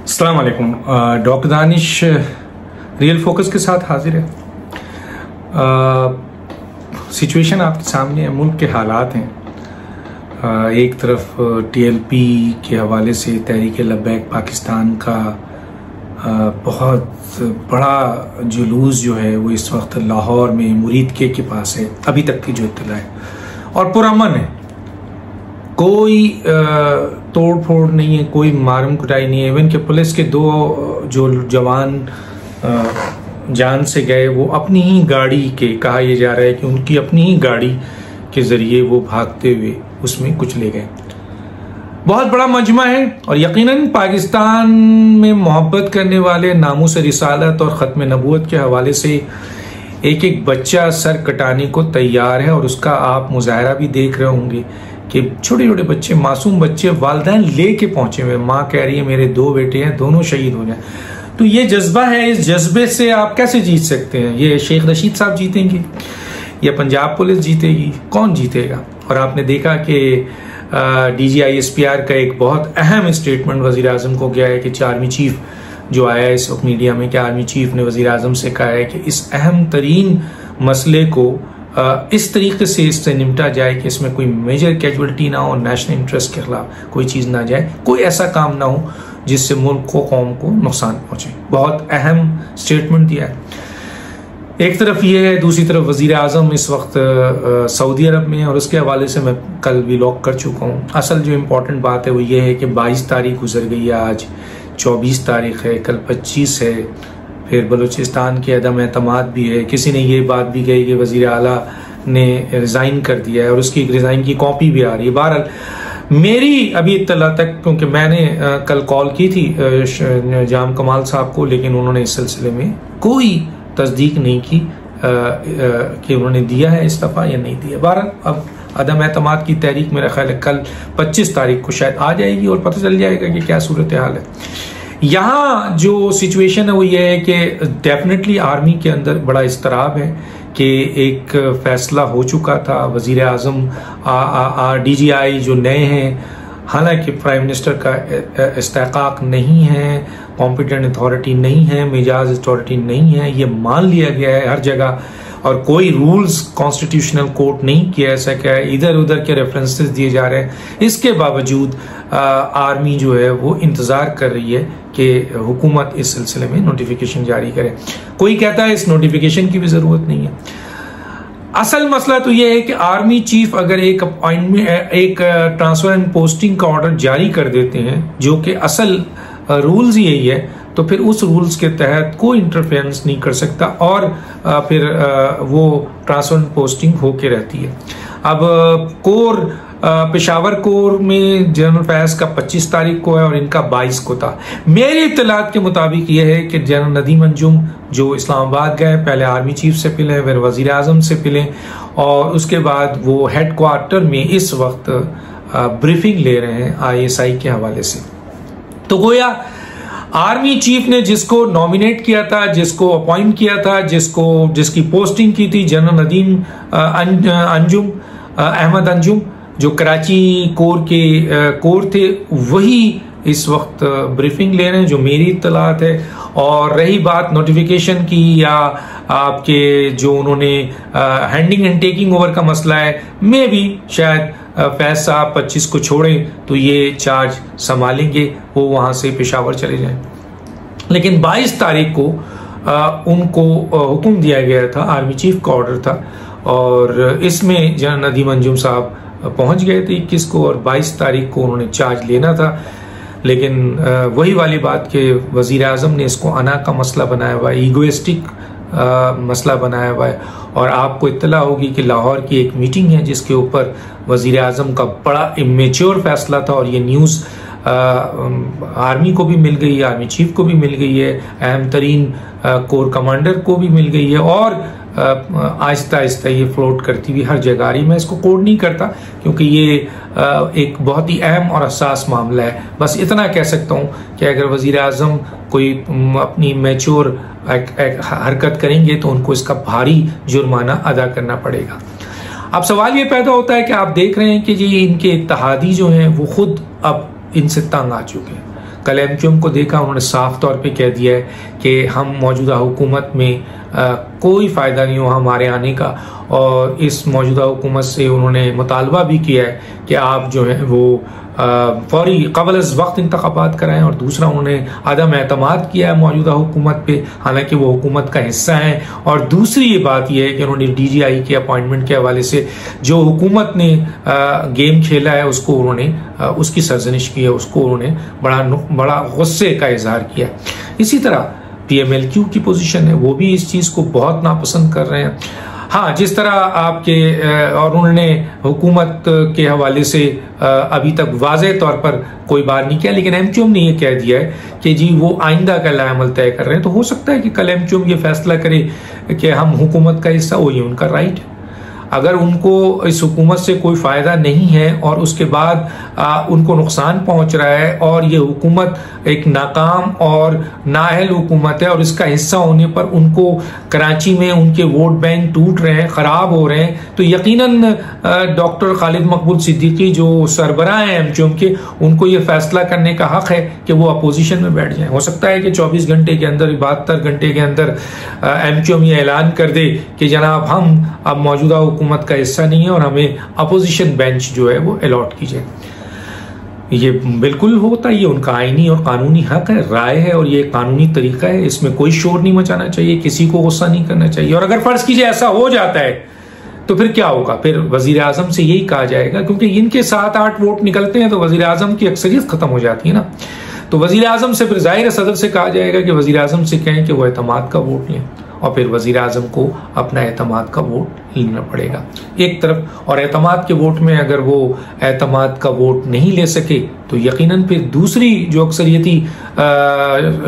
अस्सलाम वालेकुम। Doctor Danish real focus के साथ हाजिर है। सिचुएशन आपके सामने है, मुल्क के हालात हैं। एक तरफ टीएलपी के हवाले से तहरीक लब्बैक पाकिस्तान का बहुत बड़ा जुलूस जो है वो इस वक्त लाहौर में मुरीद के पास है, अभी तक की जो इत्तला है, और पुरअमन है। कोई तोड़ फोड़ नहीं है, कोई मारम कुटाई नहीं है। इवन के पुलिस के दो जो जवान जान से गए वो अपनी ही गाड़ी के, कहा यह जा रहा है कि उनकी अपनी ही गाड़ी के जरिए वो भागते हुए उसमें कुछ ले गए। बहुत बड़ा मजमा है और यकीनन पाकिस्तान में मोहब्बत करने वाले नामूस रिसालत और ख़त्म नबूवत के हवाले से एक एक बच्चा सर कटाने को तैयार है। और उसका आप मुजाहरा भी देख रहे होंगे कि छोटे छोटे बच्चे, मासूम बच्चे वालिदैन लेके पहुंचे हुए। माँ कह रही है मेरे दो बेटे हैं, दोनों शहीद हो जाए। तो ये जज्बा है, इस जज्बे से आप कैसे जीत सकते हैं? ये शेख रशीद साहब जीतेंगे या पंजाब पुलिस जीतेगी? कौन जीतेगा? और आपने देखा कि DGI-SPR का एक बहुत अहम स्टेटमेंट वजीर आजम को गया है कि आर्मी चीफ जो आया है इस वक्त मीडिया में, कि आर्मी चीफ ने वजीर आजम से कहा है कि इस अहम तरीन मसले को इस तरीके से इससे निपटा जाए कि इसमें कोई मेजर कैजुअलिटी ना हो, नेशनल इंटरेस्ट के खिलाफ कोई चीज़ ना जाए, कोई ऐसा काम ना हो जिससे मुल्क को, कौम को नुकसान पहुंचे। बहुत अहम स्टेटमेंट दिया है। एक तरफ ये है, दूसरी तरफ वजीर आजम इस वक्त सऊदी अरब में है और उसके हवाले से मैं कल भी लॉक कर चुका हूँ। असल जो इम्पोर्टेंट बात है वो ये है कि 22 तारीख गुजर गई है, आज 24 तारीख है, कल 25 है। फिर बलूचिस्तान के अदम एतमाद भी है। किसी ने ये बात भी कही कि वजीर आला ने रिज़ाइन कर दिया है और उसकी रिज़ाइन की कॉपी भी आ रही है। बहरहाल मेरी अभी इत्तला तक, क्योंकि मैंने कल कॉल की थी जाम कमाल साहब को, लेकिन उन्होंने इस सिलसिले में कोई तस्दीक नहीं की कि उन्होंने दिया है इस्तीफा या नहीं दिया। बहरहाल अब अदम एतमाद की तहरीक मेरा ख्याल है कल 25 तारीख को शायद आ जाएगी और पता चल जाएगा कि क्या सूरत हाल है। यहाँ जो सिचुएशन है वो ये है कि डेफिनेटली आर्मी के अंदर बड़ा इस्तराब है कि एक फैसला हो चुका था। वजीर आजम DGI जो नए हैं, हालांकि प्राइम मिनिस्टर का इस्तेकाक नहीं है, कॉम्पिटेंट अथॉरिटी नहीं है, मिजाज अथॉरिटी नहीं है, ये मान लिया गया है हर जगह। और कोई रूल्स कॉन्स्टिट्यूशनल कोर्ट नहीं किया ऐसा क्या है, इधर उधर के रेफरेंसेस दिए जा रहे हैं। इसके बावजूद आर्मी जो है वो इंतजार कर रही है कि हुकूमत इस सिलसिले में नोटिफिकेशन जारी करे। कोई कहता है इस नोटिफिकेशन की भी जरूरत नहीं है। असल मसला तो यह है कि आर्मी चीफ अगर एक अपॉइंटमेंट, एक ट्रांसफर एंड पोस्टिंग का ऑर्डर जारी कर देते हैं, जो कि असल रूल्स यही है, तो फिर उस रूल्स के तहत कोई इंटरफेरेंस नहीं कर सकता और फिर वो ट्रांसफर एंड पोस्टिंग होके रहती है। अब कोर, पेशावर कोर में जनरल फैज का 25 तारीख को है और इनका 22 को था। मेरी इत्तलात के मुताबिक यह है कि जनरल नदीम अंजुम जो इस्लामाबाद गए, पहले आर्मी चीफ से मिले, फिर वजीर आजम से मिले और उसके बाद वो हेड क्वार्टर में इस वक्त ब्रीफिंग ले रहे हैं ISI के हवाले से। तो गोया आर्मी चीफ ने जिसको नॉमिनेट किया था, जिसको अपॉइंट किया था, जिसकी पोस्टिंग की थी, जनरल नदीम अहमद अंजुम जो कराची कोर के कोर थे, वही इस वक्त ब्रीफिंग ले रहे हैं, जो मेरी इत्तलात है। और रही बात नोटिफिकेशन की या आपके जो उन्होंने हैंडिंग एंड टेकिंग ओवर का मसला है, मैं भी शायद फैज साहब 25 को छोड़ें तो ये चार्ज संभालेंगे, वो वहां से पेशावर चले जाएं। लेकिन 22 तारीख को उनको हुक्म दिया गया था, आर्मी चीफ का ऑर्डर था और इसमें जनरल नदीम अंजुम साहब पहुंच गए थे 21 को और 22 तारीख को उन्होंने चार्ज लेना था। लेकिन वही वाली बात कि वजीर आजम ने इसको अना का मसला बनाया हुआ है, ईगोइस्टिक मसला बनाया हुआ है। और आपको इत्तला होगी कि लाहौर की एक मीटिंग है जिसके ऊपर वजीर आजम का बड़ा इमेच्योर फैसला था और ये न्यूज़ आर्मी को भी मिल गई है, आर्मी चीफ को भी मिल गई है, अहम तरीन कोर कमांडर को भी मिल गई है और आहिस्ता आहिस्ता ये फ्लोट करती हुई हर जगह आ रही। मैं इसको कोड नहीं करता क्योंकि ये एक बहुत ही अहम और हसास मामला है। बस इतना कह सकता हूँ कि अगर वजीर आजम कोई अपनी मैच्योर हरकत करेंगे तो उनको इसका भारी जुर्माना अदा करना पड़ेगा। अब सवाल ये पैदा होता है कि आप देख रहे हैं कि जी इनके इत्तेहादी जो हैं वो खुद अब इनसे तंग आ चुके हैं। कल एमक्यूएम को देखा, उन्होंने साफ तौर पे कह दिया है कि हम मौजूदा हुकूमत में कोई फ़ायदा नहीं हुआ हमारे आने का, और इस मौजूदा हुकूमत से उन्होंने मुतालबा भी किया है कि आप जो है वो फौरी क़ब्ल अज़ वक्त इंतख़ाबात कराएं। और दूसरा, उन्होंने अदम एतमाद किया है मौजूदा हुकूमत पे, हालांकि वो हुकूमत का हिस्सा है। और दूसरी ये बात यह है कि उन्होंने DGI के अपॉइंटमेंट के हवाले से जो हुकूमत ने गेम खेला है उसको उन्होंने उसकी सरजनिश की है, उसको उन्होंने बड़ा गुस्से का इजहार किया। इसी तरह PMLQ की पोजीशन है, वो भी इस चीज को बहुत नापसंद कर रहे हैं। हाँ, जिस तरह आपके और उन्होंने हुकूमत के हवाले से अभी तक वाज़ेह तौर पर कोई बात नहीं किया, लेकिन एमक्यूएम ने यह कह दिया है कि जी वो आइंदा का लाएमल तय कर रहे हैं। तो हो सकता है कि कल एमक्यूएम ये फैसला करे कि हम हुकूमत का हिस्सा हो, ये उनका राइट है। अगर उनको इस हुकूमत से कोई फ़ायदा नहीं है और उसके बाद उनको नुकसान पहुंच रहा है और ये हुकूमत एक नाकाम और नाअहल हुकूमत है और इसका हिस्सा होने पर उनको कराची में उनके वोट बैंक टूट रहे हैं, ख़राब हो रहे हैं, तो यकीनन डॉक्टर खालिद मकबूल सिद्दीकी जो सरबराह हैं एमक्यूएम के, उनको ये फैसला करने का हक है कि वो अपोजिशन में बैठ जाएं। हो सकता है कि 24 घंटे के अंदर, 72 घंटे के अंदर एमक्यूएम ये ऐलान कर दे कि जनाब हम अब मौजूदा हुकूमत का हिस्सा नहीं है और हमें अपोजिशन बेंच जो है वो अलॉट की जाए। ये बिल्कुल होता है, ये उनका आईनी और कानूनी हक है, राय है और ये कानूनी तरीका है। इसमें कोई शोर नहीं मचाना चाहिए, किसी को गुस्सा नहीं करना चाहिए। और अगर फर्ज कीजिए ऐसा हो जाता है तो फिर क्या होगा? फिर वजीर आजम से यही कहा जाएगा, क्योंकि इनके 7-8 वोट निकलते हैं तो वजीर आजम की अक्सरियत खत्म हो जाती है ना। तो वजीर आजम से फिर जाहिर सदर से कहा जाएगा कि वजीर आजम से कहें कि वो एतमाद का वोट लें, और फिर वजीर आजम को अपना एतमाद का वोट लेना पड़ेगा एक तरफ। और एतमाद के वोट में अगर वो एतमाद का वोट नहीं ले सके तो यकीनन फिर दूसरी जो अक्सरियती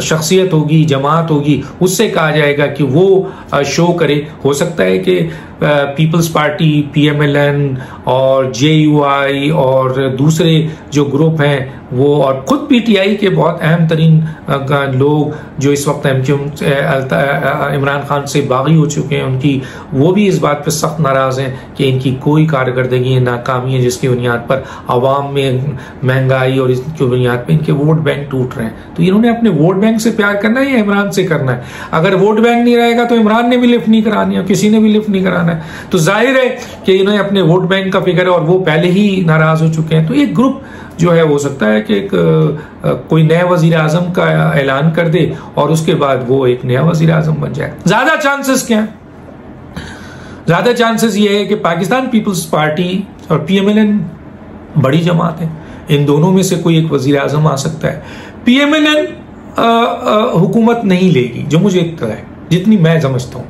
शख्सियत होगी, जमात होगी, उससे कहा जाएगा कि वो शो करे। हो सकता है कि पीपल्स पार्टी, PMLN और JUI और दूसरे जो ग्रुप हैं वो, और खुद PTI के बहुत अहम तरीन लोग जो इस वक्त इमरान खान से बागी हो चुके हैं, उनकी वो भी इस बात पर सख्त नाराज हैं कि इनकी कोई कारकर्दगी नाकामी है जिसकी बुनियाद पर आवाम में महंगाई और इसकी बुनियाद पर इनके वोट बैंक टूट रहे हैं। तो इन्होंने अपने वोट बैंक से प्यार करना है या इमरान से करना है? अगर वोट बैंक नहीं रहेगा तो इमरान ने भी लिफ्ट नहीं करानी है, किसी ने भी लिफ्ट नहीं कराना है। तो जाहिर है कि इन्हें अपने वोट बैंक का फिक्र है और वो पहले ही नाराज हो चुके हैं। तो एक ग्रुप जो है हो सकता है कि कोई नया वजीर आजम का ऐलान कर दे और उसके बाद वो एक नया वजीर आजम बन जाए। ज्यादा चांसेस क्या है? ज्यादा चांसेस ये है कि पाकिस्तान पीपल्स पार्टी और PMLN बड़ी जमात है, इन दोनों में से कोई एक वजीर आजम आ सकता है। PMLN हुकूमत नहीं लेगी, जो मुझे इत्तला है, जितनी मैं समझता हूँ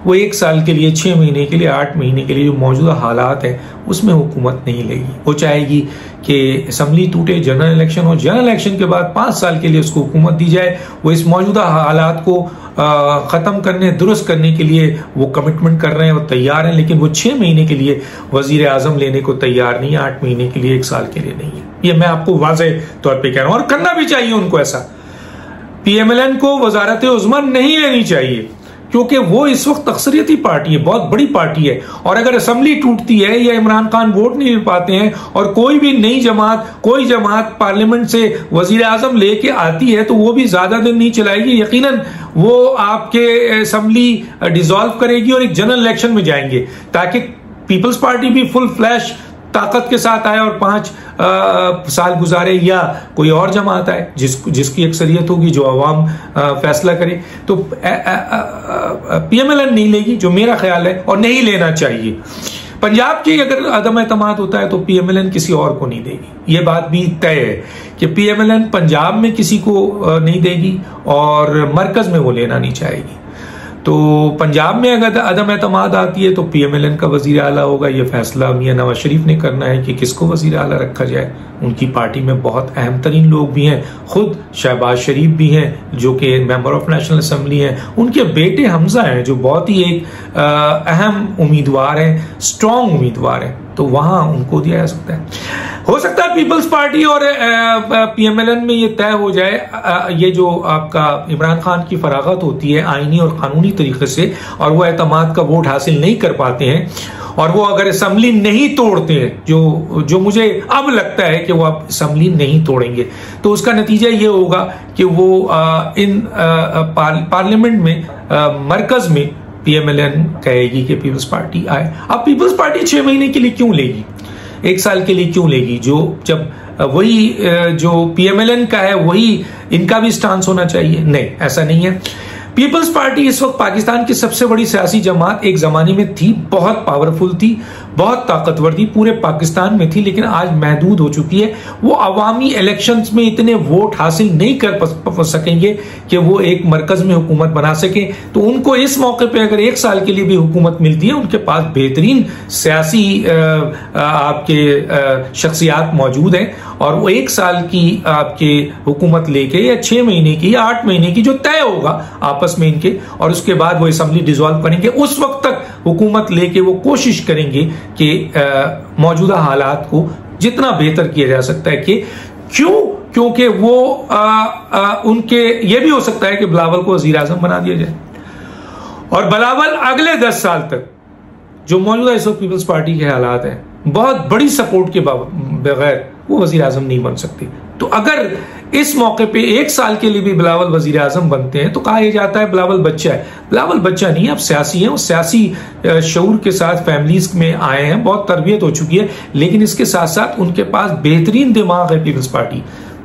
वो 1 साल के लिए, 6 महीने के लिए, 8 महीने के लिए जो मौजूदा हालात है उसमें हुकूमत नहीं लेगी। वो चाहेगी कि असम्बली टूटे, जनरल इलेक्शन हो, जनरल इलेक्शन के बाद 5 साल के लिए उसको हुकूमत दी जाए। वो इस मौजूदा हालात को ख़त्म करने, दुरुस्त करने के लिए वो कमिटमेंट कर रहे हैं और तैयार हैं, लेकिन वो 6 महीने के लिए वजीर आजम लेने को तैयार नहीं है, 8 महीने के लिए, 1 साल के लिए नहीं है। ये मैं आपको वाज़ेह तौर पर कह रहा हूँ और करना भी चाहिए उनको ऐसा। PMLN को वजारत उज़्मा नहीं लेनी चाहिए क्योंकि वो इस वक्त अक्सरियती पार्टी है, बहुत बड़ी पार्टी है, और अगर असम्बली टूटती है या इमरान खान वोट नहीं ले पाते हैं और कोई भी नई जमात, कोई जमात पार्लियामेंट से वजीर आजम लेके आती है तो वो भी ज्यादा दिन नहीं चलाएगी, यकीनन वो आपके असम्बली डिसॉल्व करेगी और एक जनरल इलेक्शन में जाएंगे, ताकि पीपल्स पार्टी भी फुल फ्लैश ताकत के साथ आए और 5 साल गुजारे, या कोई और जमात आए जिसकी अक्सरियत होगी, जो अवाम फैसला करे। तो PMLN नहीं लेगी, जो मेरा ख्याल है, और नहीं लेना चाहिए। पंजाब की अगर अदम एतमाद होता है तो PMLN किसी और को नहीं देगी, ये बात भी तय है कि PMLN पंजाब में किसी को नहीं देगी और मरकज में वो लेना नहीं चाहेगी। तो पंजाब में अगर अदम एतमाद आती है तो PMLN का वजीर आला होगा। ये फैसला मियां नवाज शरीफ ने करना है कि किसको वजीर आला रखा जाए। उनकी पार्टी में बहुत अहम तरीन लोग भी हैं, खुद शहबाज शरीफ भी हैं जो कि मेंबर ऑफ नेशनल असेंबली हैं, उनके बेटे हमजा हैं जो बहुत ही एक अहम उम्मीदवार हैं, स्ट्रॉन्ग उम्मीदवार हैं, तो वहां उनको दिया जा सकता है। हो सकता है पीपल्स पार्टी और PMLN में ये तय हो जाए, ये जो आपका इमरान खान की फरागत होती है आईनी और कानूनी तरीके से और वो एतमाद का वोट हासिल नहीं कर पाते हैं, और वो अगर असेंबली नहीं तोड़ते हैं, जो मुझे अब लगता है कि वो अब असेंबली नहीं तोड़ेंगे, तो उसका नतीजा ये होगा कि वो पार्लियामेंट में मरकज में PMLN कहेगी कि पीपल्स पार्टी आए। अब पीपल्स पार्टी 6 महीने के लिए क्यों लेगी, 1 साल के लिए क्यों लेगी? जब वही जो PMLN का है वही इनका भी स्टांस होना चाहिए? नहीं, ऐसा नहीं है। पीपल्स पार्टी इस वक्त पाकिस्तान की सबसे बड़ी सियासी जमात एक जमाने में थी, बहुत पावरफुल थी, बहुत ताकतवर थी, पूरे पाकिस्तान में थी, लेकिन आज महदूद हो चुकी है। वो अवामी इलेक्शंस में इतने वोट हासिल नहीं कर सकेंगे कि वो एक मरकज में हुकूमत बना सके। तो उनको इस मौके पे अगर 1 साल के लिए भी हुकूमत मिलती है, उनके पास बेहतरीन सियासी आपके शख्सियात मौजूद हैं, और वो 1 साल की आपके हुकूमत लेके या 6 महीने की या 8 महीने की जो तय होगा आपस में इनके, और उसके बाद वो असेंबली डिसॉल्व करेंगे, उस वक्त तक हुकूमत लेके वो कोशिश करेंगे कि मौजूदा हालात को जितना बेहतर किया जा सकता है। कि क्योंकि वो उनके ये भी हो सकता है कि बिलावल को वजीर आजम बना दिया जाए, और बिलावल अगले 10 साल तक जो मौजूदा इस वक्त पीपल्स पार्टी के हालात हैं, बहुत बड़ी सपोर्ट के बगैर वो वजीर आजम नहीं बन सकती। तो अगर इस मौके पे 1 साल के लिए भी बिलावल वजीर आजम बनते हैं तो कहा यह जाता है बिलावल बच्चा है। बिलावल बच्चा नहीं है, अब सियासी है, वो सियासी शऊर के साथ फैमिलीज में आए हैं, बहुत तरबियत हो चुकी है, लेकिन इसके साथ साथ उनके पास बेहतरीन दिमाग है। पीपल्स पार्टी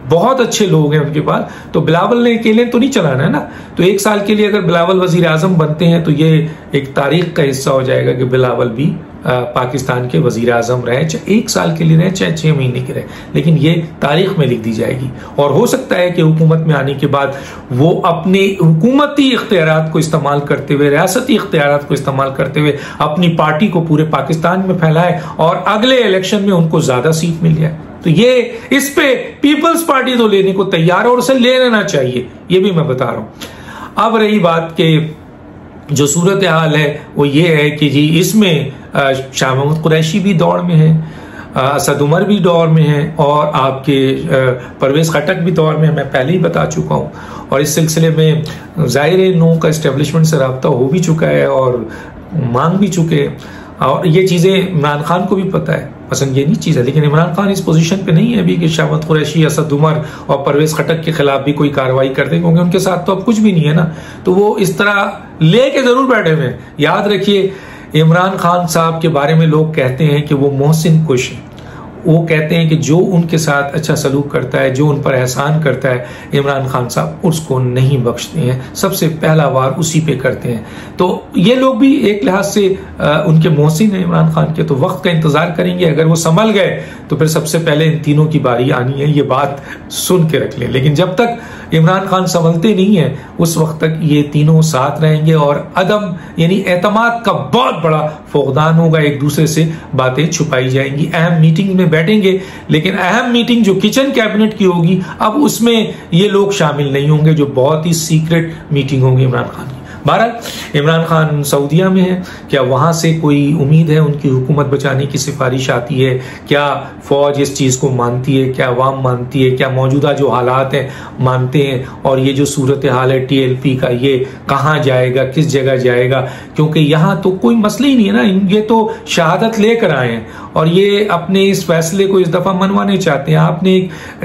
बहुत अच्छे लोग हैं उनके पास, तो बिलावल ने अकेले तो नहीं चलाना है ना। तो 1 साल के लिए अगर बिलावल वजीर आजम बनते हैं तो ये एक तारीख का हिस्सा हो जाएगा कि बिलावल भी पाकिस्तान के वजीर आजम रहे, चाहे 1 साल के लिए रहे, चाहे 6 महीने के रहे, लेकिन ये तारीख में लिख दी जाएगी। और हो सकता है कि हुकूमत में आने के बाद वो अपने हुकूमती इख्तियारात को इस्तेमाल करते हुए, रियासती इख्तियारात को इस्तेमाल करते हुए अपनी पार्टी को पूरे पाकिस्तान में फैलाए और अगले इलेक्शन में उनको ज्यादा सीट मिल जाए। तो ये इस पे पीपल्स पार्टी तो लेने को तैयार है और उसे ले लेना चाहिए, ये भी मैं बता रहा हूं। अब रही बात के जो सूरत हाल है वो ये है कि जी इसमें शाह महमूद कुरैशी भी दौड़ में है, असद उमर भी दौर में है, और आपके परवेज खटक भी दौर में है, मैं पहले ही बता चुका हूँ। और इस सिलसिले में जाहिर है लोगों का एस्टेब्लिशमेंट से रब्ता हो भी चुका है और मांग भी चुके हैं, और ये चीज़ें इमरान खान को भी पता है, पसंद ये नहीं चीज़ है। लेकिन इमरान खान इस पोजीशन पे नहीं है अभी कि शाह महमूद कुरैशी, असद उमर और परवेज खटक के खिलाफ भी कोई कार्रवाई कर दे, क्योंकि उनके साथ तो अब कुछ भी नहीं है ना। तो वो इस तरह लेके जरूर बैठे हुए हैं। याद रखिए, इमरान खान साहब के बारे में लोग कहते हैं कि वो मोहसिन कुश है। वो कहते हैं कि जो उनके साथ अच्छा सलूक करता है, जो उन पर एहसान करता है, इमरान खान साहब उसको नहीं बख्शते हैं, सबसे पहला वार उसी पे करते हैं। तो ये लोग भी एक लिहाज से उनके मोहसिन हैं इमरान खान के, तो वक्त का इंतजार करेंगे। अगर वो संभल गए तो फिर सबसे पहले इन तीनों की बारी आनी है, ये बात सुन के रख लें। लेकिन जब तक इमरान खान संभलते नहीं है उस वक्त तक ये तीनों साथ रहेंगे, और अदम यानी एतमाद का बहुत बड़ा फौकदान होगा, एक दूसरे से बातें छुपाई जाएंगी। अहम मीटिंग में बैठेंगे, लेकिन अहम मीटिंग जो किचन कैबिनेट की होगी, अब उसमें ये लोग शामिल नहीं होंगे, जो बहुत ही सीक्रेट मीटिंग होगी इमरान खान की। बहरहाल इमरान खान सऊदीया में है, क्या वहां से कोई उम्मीद है उनकी हुकूमत बचाने की सिफारिश आती है? क्या फौज इस चीज को मानती है? क्या अवाम मानती है? क्या मौजूदा जो हालात हैं मानते हैं? और ये जो सूरत हाल है TLP का, ये कहाँ जाएगा, किस जगह जाएगा? क्योंकि यहाँ तो कोई मसला ही नहीं है ना, ये तो शहादत लेकर आए हैं और ये अपने इस फैसले को इस दफा मनवाने चाहते हैं। आपने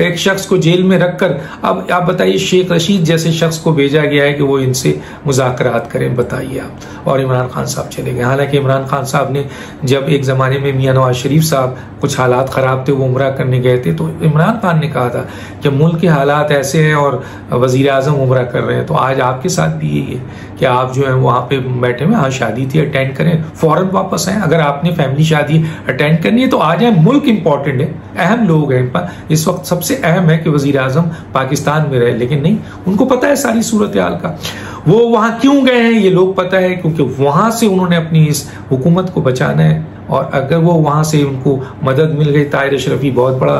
एक शख्स को जेल में रखकर, अब आप बताइए, शेख रशीद जैसे शख्स को भेजा गया है कि वो इनसे मुज़ाकरात करें, बताइए आप, और इमरान खान साहब चले गए। हालांकि इमरान खान साहब ने जब एक जमाने में मियां नवाज शरीफ साहब कुछ हालात खराब थे, वो उम्रा करने गए थे, तो इमरान खान ने कहा था कि मुल्क के हालात ऐसे हैं और वजीर आजम उम्रा कर रहे हैं, तो आज आपके साथ भी यही है कि आप जो है वहां पे बैठे हुए, हाँ शादी थी, अटेंड करें, फौरन वापस आए। अगर आपने फैमिली शादी अटेंड करनी है तो आ जाए, मुल्क इंपॉर्टेंट है, अहम लोग हैं इस वक्त, सबसे अहम है कि वजीर आजम पाकिस्तान में रहे। लेकिन नहीं, उनको पता है सारी सूरत हाल का, वो वहां क्यों गए हैं ये लोग पता है, क्योंकि वहां से उन्होंने अपनी इस हुकूमत को बचाना है। और अगर वो वहां से उनको मदद मिल गई, ताहिर अशरफी बहुत बड़ा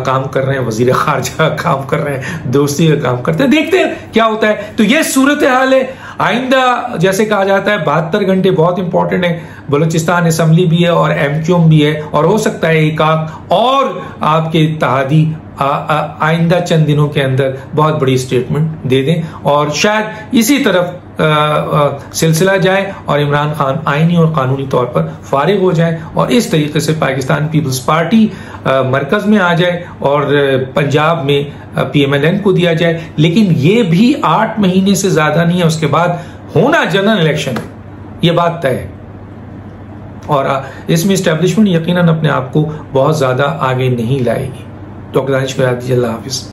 काम कर रहे हैं, वजीर खारजा काम कर रहे हैं, दोस्ती का काम करते हैं, देखते हैं क्या होता है। तो ये सूरत हाल है। आइंदा जैसे कहा जाता है 72 घंटे बहुत इंपॉर्टेंट है, बलूचिस्तान असेंबली भी है और MQM भी है, और हो सकता है एक आध और आपके इत्तेहादी आइंदा चंद दिनों के अंदर बहुत बड़ी स्टेटमेंट दे दें, और शायद इसी तरफ सिलसिला जाए और इमरान खान आईनी और कानूनी तौर पर फारिग हो जाए और इस तरीके से पाकिस्तान पीपल्स पार्टी मरकज में आ जाए और पंजाब में PMLN को दिया जाए। लेकिन ये भी 8 महीने से ज्यादा नहीं है, उसके बाद होना जनरल इलेक्शन, ये बात तय है। और इसमें इस्टेब्लिशमेंट यकीनन अपने आप को बहुत ज्यादा आगे नहीं लाएगी। डॉक्टर दानिश फरियादी, अल्लाह हाफिज।